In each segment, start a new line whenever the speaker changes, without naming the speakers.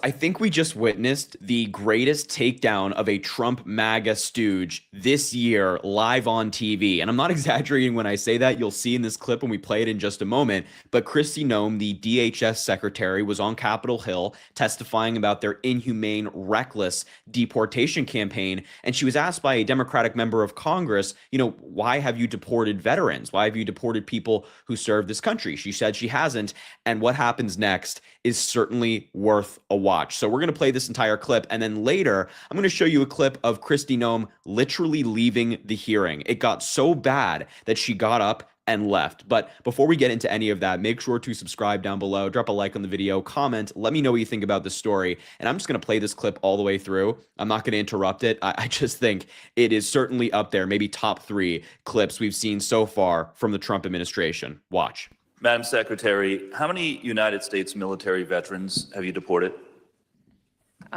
I think we just witnessed the greatest takedown of a Trump MAGA stooge this year live on TV. And I'm not exaggerating when I say that. You'll see in this clip when we play it in just a moment. But Kristi Noem, the DHS secretary, was on Capitol Hill testifying about their inhumane, reckless deportation campaign. And she was asked by a Democratic member of Congress, why have you deported veterans? Why have you deported people who served this country? She said she hasn't. And what happens next is certainly worth a watch. So we're going to play this entire clip, and then later I'm going to show you a clip of Kristi Noem literally leaving the hearing. It got so bad that she got up and left. But before we get into any of that, make sure to subscribe down below, drop a like on the video, comment, let me know what you think about this story. And I'm just going to play this clip all the way through. I'm not going to interrupt it. I just think it is certainly up there, maybe top 3 clips we've seen so far from the Trump administration. Watch.
Madam Secretary, how many United States military veterans have you deported?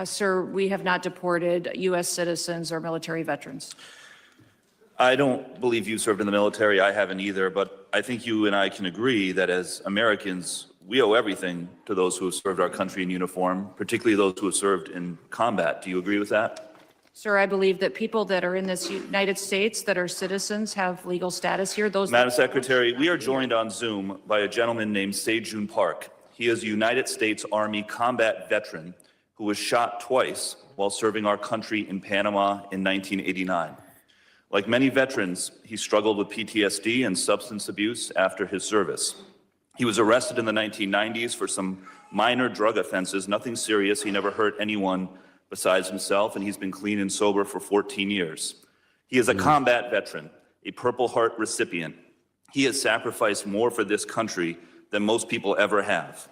Sir, we have not deported U.S. citizens or military veterans.
I don't believe you served in the military. I haven't either, but I think you and I can agree that as Americans, we owe everything to those who have served our country in uniform, particularly those who have served in combat. Do you agree with that?
Sir, I believe that people that are in this United States that are citizens have legal status here.
Madam Secretary, we are joined on Zoom by a gentleman named Se-Jun Park. He is a United States Army combat veteran who was shot twice while serving our country in Panama in 1989. Like many veterans, he struggled with PTSD and substance abuse after his service. He was arrested in the 1990s for some minor drug offenses, nothing serious. He never hurt anyone besides himself, and he's been clean and sober for 14 years. He is a combat veteran, a Purple Heart recipient. He has sacrificed more for this country than most people ever have.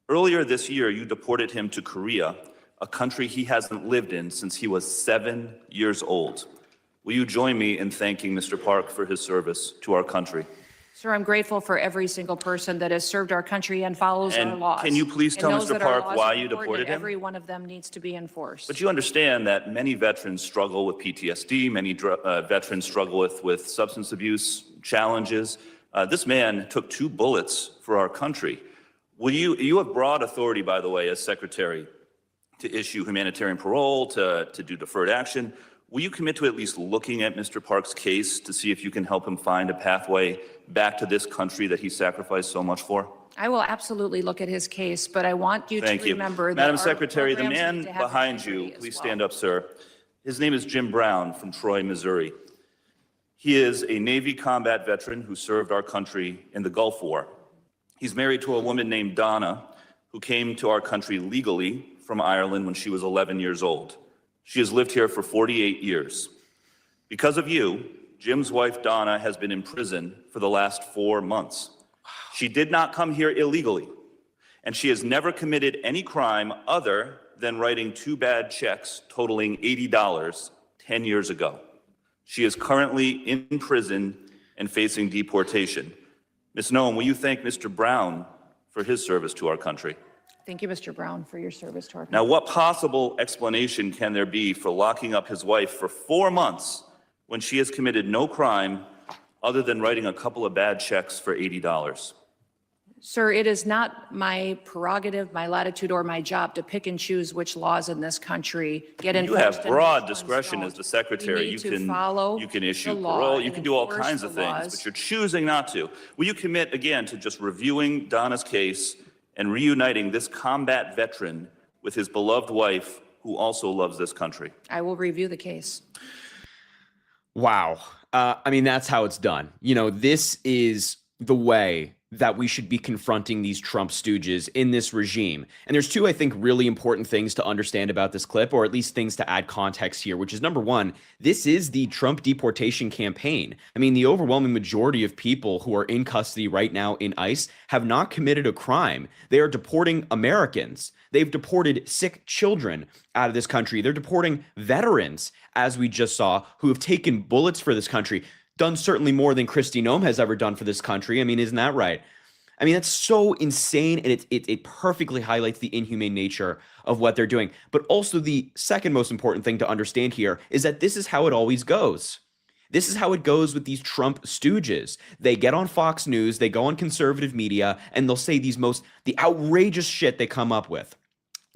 Earlier this year, you deported him to Korea, a country he hasn't lived in since he was 7 years old. Will you join me in thanking Mr. Park for his service to our country?
Sir, I'm grateful for every single person that has served our country and follows our laws.
Can you please tell Mr. Park why you deported him?
Every one of them needs to be enforced.
But you understand that many veterans struggle with PTSD, many veterans struggle with substance abuse challenges. This man took 2 bullets for our country. You have broad authority, by the way, as Secretary, to issue humanitarian parole, to do deferred action. Will you commit to at least looking at Mr. Park's case to see if you can help him find a pathway back to this country that he sacrificed so much for?
I will absolutely look at his case, but I want you to remember that
Madam Secretary, the man behind you, please stand up, sir. His name is Jim Brown from Troy, Missouri. He is a Navy combat veteran who served our country in the Gulf War. He's married to a woman named Donna, who came to our country legally from Ireland when she was 11 years old. She has lived here for 48 years. Because of you, Jim's wife, Donna, has been in prison for the last 4 months. She did not come here illegally, and she has never committed any crime other than writing 2 bad checks totaling $80 10 years ago. She is currently in prison and facing deportation. Ms. Noem, will you thank Mr. Brown for his service to our country?
Thank you, Mr. Brown, for your service to our country.
Now, what possible explanation can there be for locking up his wife for 4 months when she has committed no crime other than writing a couple of bad checks for $80?
Sir, it is not my prerogative, my latitude, or my job to pick and choose which laws in this country get enforced.
You have broad discretion as the Secretary. You can issue parole, you can do all kinds of things, but you're choosing not to. Will you commit, again, to just reviewing Donna's case and reuniting this combat veteran with his beloved wife, who also loves this country?
I will review the case.
Wow. I mean, that's how it's done. This is the way that we should be confronting these Trump stooges in this regime. And there's 2, I think, really important things to understand about this clip, or at least things to add context here, which is number 1, this is the Trump deportation campaign. I mean, the overwhelming majority of people who are in custody right now in ICE have not committed a crime. They are deporting Americans. They've deported sick children out of this country. They're deporting veterans, as we just saw, who have taken bullets for this country. Done certainly more than Kristi Noem has ever done for this country. I mean, isn't that right? I mean, that's so insane, and it perfectly highlights the inhumane nature of what they're doing. But also the second most important thing to understand here is that this is how it always goes. This is how it goes with these Trump stooges. They get on Fox News, they go on conservative media, and they'll say the outrageous shit they come up with.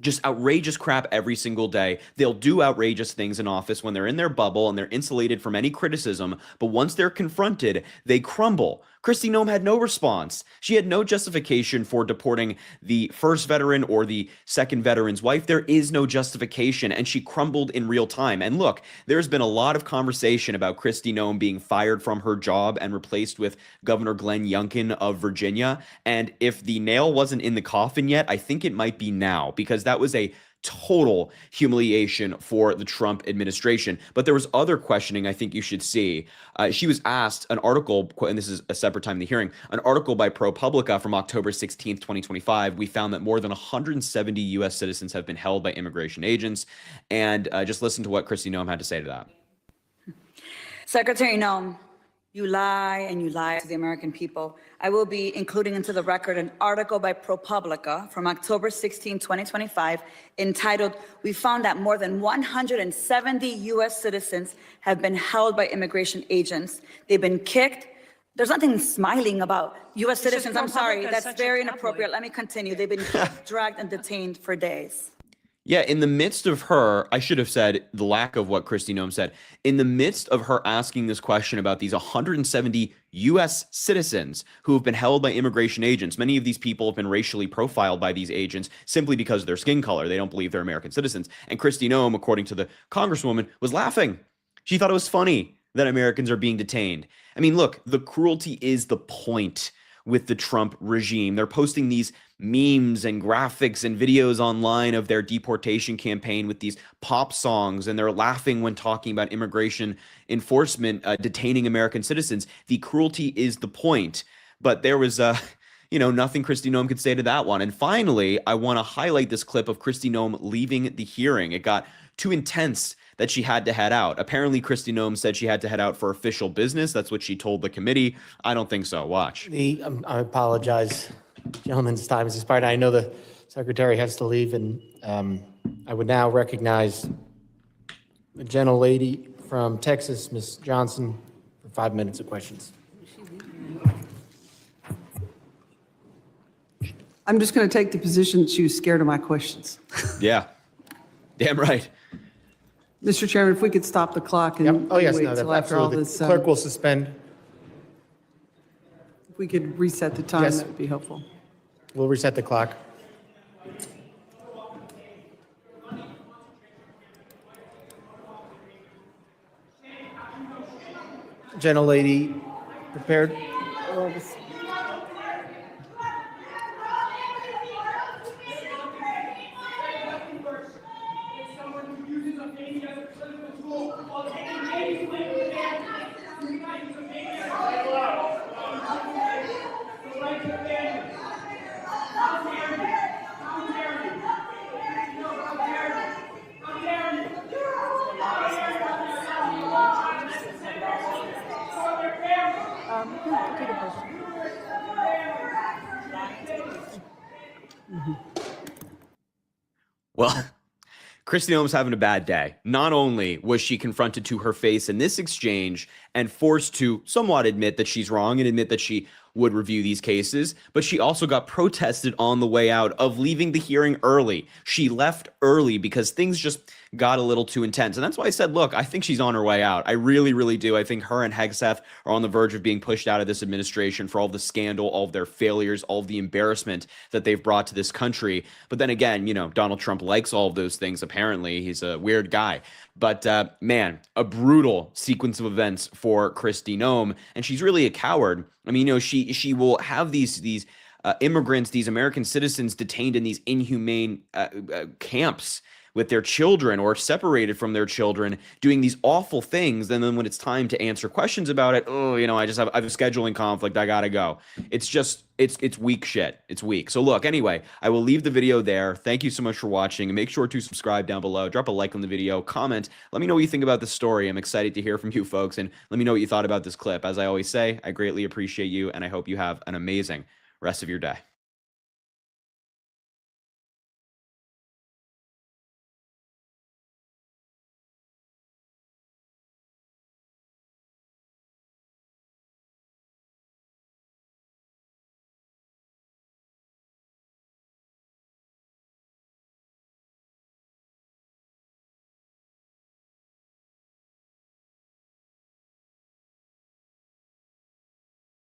just outrageous crap every single day. They'll do outrageous things in office when they're in their bubble and they're insulated from any criticism. But once they're confronted, they crumble. Kristi Noem had no response. She had no justification for deporting the first veteran or the second veteran's wife. There is no justification, and she crumbled in real time. And look, there's been a lot of conversation about Kristi Noem being fired from her job and replaced with Governor Glenn Youngkin of Virginia. And if the nail wasn't in the coffin yet, I think it might be now, because that was a total humiliation for the Trump administration. But there was other questioning I think you should see. She was asked an article, and this is a separate time in the hearing, an article by ProPublica from October 16th, 2025. We found that more than 170 U.S. citizens have been held by immigration agents. And just listen to what Kristi Noem had to say to that.
Secretary Noem, you lie and you lie to the American people. I will be including into the record an article by ProPublica from October 16, 2025, entitled, "We found that more than 170 U.S. citizens have been held by immigration agents. They've been kicked." There's nothing smiling about U.S. citizens. I'm sorry, that's very inappropriate. Let me continue. They've been kicked, dragged, and detained for days.
Yeah, in the midst of her, I should have said the lack of what Kristi Noem said. In the midst of her asking this question about these 170 U.S. citizens who have been held by immigration agents, many of these people have been racially profiled by these agents simply because of their skin color. They don't believe they're American citizens. And Kristi Noem, according to the Congresswoman, was laughing. She thought it was funny that Americans are being detained. I mean, look, the cruelty is the point with the Trump regime. They're posting these memes and graphics and videos online of their deportation campaign with these pop songs, and they're laughing when talking about immigration enforcement detaining American citizens. The cruelty is the point. But there was nothing Kristi Noem could say to that one. And finally, I want to highlight this clip of Kristi Noem leaving the hearing. It got too intense that she had to head out. Apparently, Kristi Noem said she had to head out for official business. That's what she told the committee. I don't think so. Watch.
I apologize. Gentlemen's time has expired. I know the secretary has to leave, and I would now recognize the gentlelady from Texas, Ms. Johnson, for 5 minutes of questions.
I'm just going to take the position that she was scared of my questions.
Yeah, damn right.
Mr. Chairman, if we could stop the clock and
Yep. Oh, yes,
wait
no,
till after all
absolutely.
this.
The clerk will suspend.
If we could reset the time,
Yes.
that would be helpful.
We'll reset the clock. Gentlelady, prepared?
Well, Kristi Noem's having a bad day. Not only was she confronted to her face in this exchange and forced to somewhat admit that she's wrong and admit that she would review these cases, but she also got protested on the way out of leaving the hearing early. She left early because things just got a little too intense. And that's why I said, look, I think she's on her way out. I really, really do. I think her and Hegseth are on the verge of being pushed out of this administration for all the scandal, all of their failures, all of the embarrassment that they've brought to this country. But then again, Donald Trump likes all of those things, apparently. He's a weird guy. But man, a brutal sequence of events for Kristi Noem. And she's really a coward. I mean, she will have these immigrants, these American citizens detained in these inhumane camps with their children or separated from their children, doing these awful things. And then when it's time to answer questions about it, I have a scheduling conflict. I got to go. It's just, it's weak shit. It's weak. So look, anyway, I will leave the video there. Thank you so much for watching, and make sure to subscribe down below. Drop a like on the video, comment. Let me know what you think about this story. I'm excited to hear from you folks, and let me know what you thought about this clip. As I always say, I greatly appreciate you, and I hope you have an amazing rest of your day.